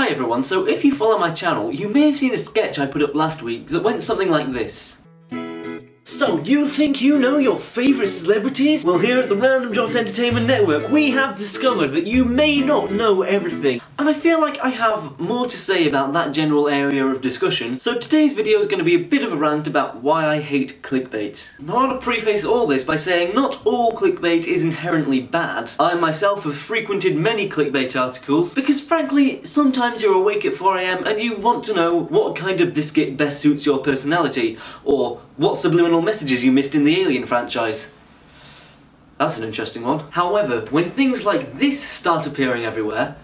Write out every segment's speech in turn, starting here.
Hi everyone, so if you follow my channel, you may have seen a sketch I put up last week that went something like this. So, you think you know your favourite celebrities? Well, here at the Random Jobs Entertainment Network, we have discovered that you may not know everything. And I feel like I have more to say about that general area of discussion, so today's video is going to be a bit of a rant about why I hate clickbait. I want to preface all this by saying not all clickbait is inherently bad. I myself have frequented many clickbait articles, because frankly, sometimes you're awake at 4 AM and you want to know what kind of biscuit best suits your personality, or what subliminal messages you missed in the Alien franchise. That's an interesting one. However, when things like this start appearing everywhere,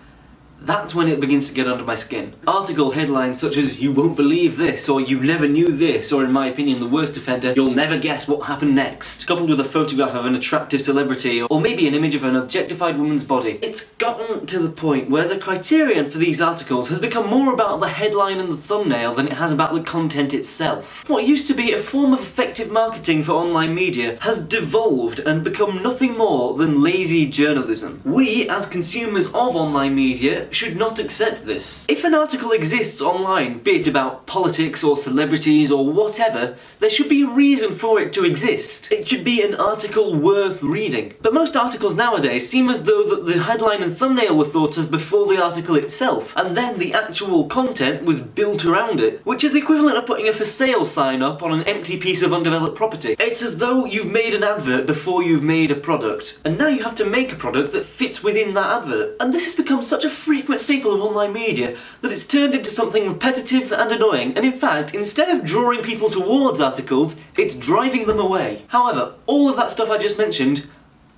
that's when it begins to get under my skin. Article headlines such as, "You won't believe this," or "You never knew this," or in my opinion the worst offender, "You'll never guess what happened next," coupled with a photograph of an attractive celebrity, or maybe an image of an objectified woman's body. It's gotten to the point where the criterion for these articles has become more about the headline and the thumbnail than it has about the content itself. What used to be a form of effective marketing for online media has devolved and become nothing more than lazy journalism. We, as consumers of online media, should not accept this. If an article exists online, be it about politics or celebrities or whatever, there should be a reason for it to exist. It should be an article worth reading. But most articles nowadays seem as though that the headline and thumbnail were thought of before the article itself, and then the actual content was built around it, which is the equivalent of putting a for sale sign up on an empty piece of undeveloped property. It's as though you've made an advert before you've made a product, and now you have to make a product that fits within that advert. And this has become such a frequent staple of online media that it's turned into something repetitive and annoying, and in fact, instead of drawing people towards articles, it's driving them away. However, all of that stuff I just mentioned,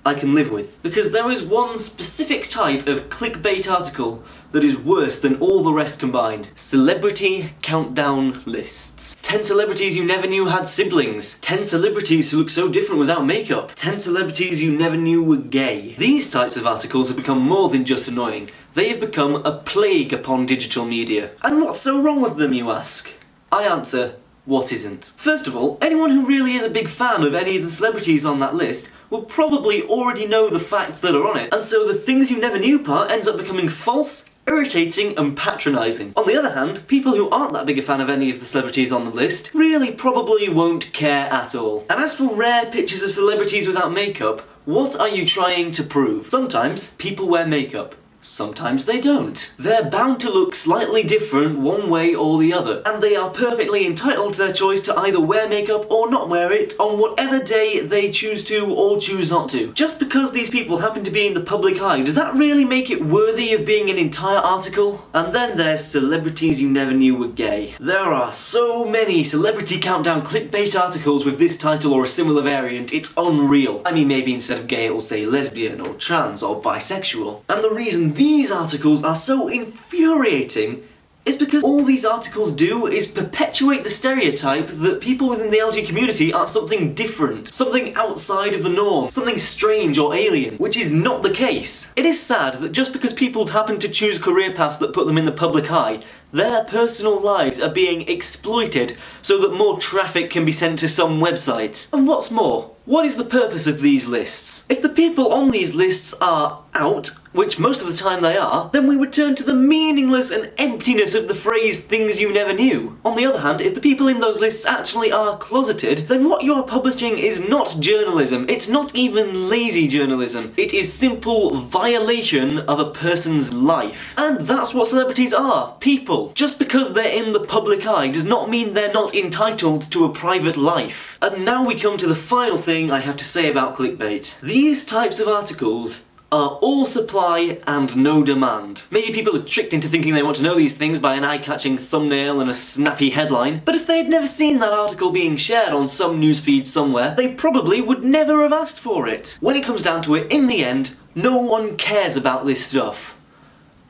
I can live with. Because there is one specific type of clickbait article that is worse than all the rest combined. Celebrity countdown lists. 10 celebrities you never knew had siblings. 10 celebrities who look so different without makeup. 10 celebrities you never knew were gay. These types of articles have become more than just annoying. They have become a plague upon digital media. And what's so wrong with them, you ask? I answer, what isn't? First of all, anyone who really is a big fan of any of the celebrities on that list will probably already know the facts that are on it, and so the things you never knew part ends up becoming false, irritating and patronising. On the other hand, people who aren't that big a fan of any of the celebrities on the list really probably won't care at all. And as for rare pictures of celebrities without makeup, what are you trying to prove? Sometimes people wear makeup. Sometimes they don't. They're bound to look slightly different one way or the other, and they are perfectly entitled to their choice to either wear makeup or not wear it on whatever day they choose to or choose not to. Just because these people happen to be in the public eye, does that really make it worthy of being an entire article? And then there's celebrities you never knew were gay. There are so many celebrity countdown clickbait articles with this title or a similar variant, it's unreal. I mean, maybe instead of gay it will say lesbian or trans or bisexual. And the reason these articles are so infuriating is because all these articles do is perpetuate the stereotype that people within the LG community are something different, something outside of the norm, something strange or alien, which is not the case. It is sad that just because people happen to choose career paths that put them in the public eye, their personal lives are being exploited so that more traffic can be sent to some website. And what's more, what is the purpose of these lists? If the people on these lists are out, which most of the time they are, then we return to the meaningless and emptiness of the phrase "things you never knew." On the other hand, if the people in those lists actually are closeted, then what you're publishing is not journalism. It's not even lazy journalism. It is simple violation of a person's life. And that's what celebrities are. People. Just because they're in the public eye does not mean they're not entitled to a private life. And now we come to the final thing I have to say about clickbait. These types of articles are all supply and no demand. Maybe people are tricked into thinking they want to know these things by an eye-catching thumbnail and a snappy headline, but if they had never seen that article being shared on some newsfeed somewhere, they probably would never have asked for it. When it comes down to it, in the end, no one cares about this stuff.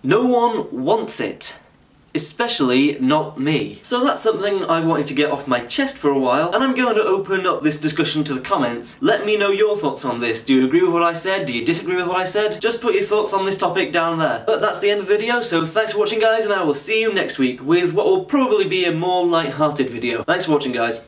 No one wants it. Especially not me. So that's something I wanted to get off my chest for a while, and I'm going to open up this discussion to the comments. Let me know your thoughts on this. Do you agree with what I said? Do you disagree with what I said? Just put your thoughts on this topic down there. But that's the end of the video, so thanks for watching guys, and I will see you next week with what will probably be a more light-hearted video. Thanks for watching guys.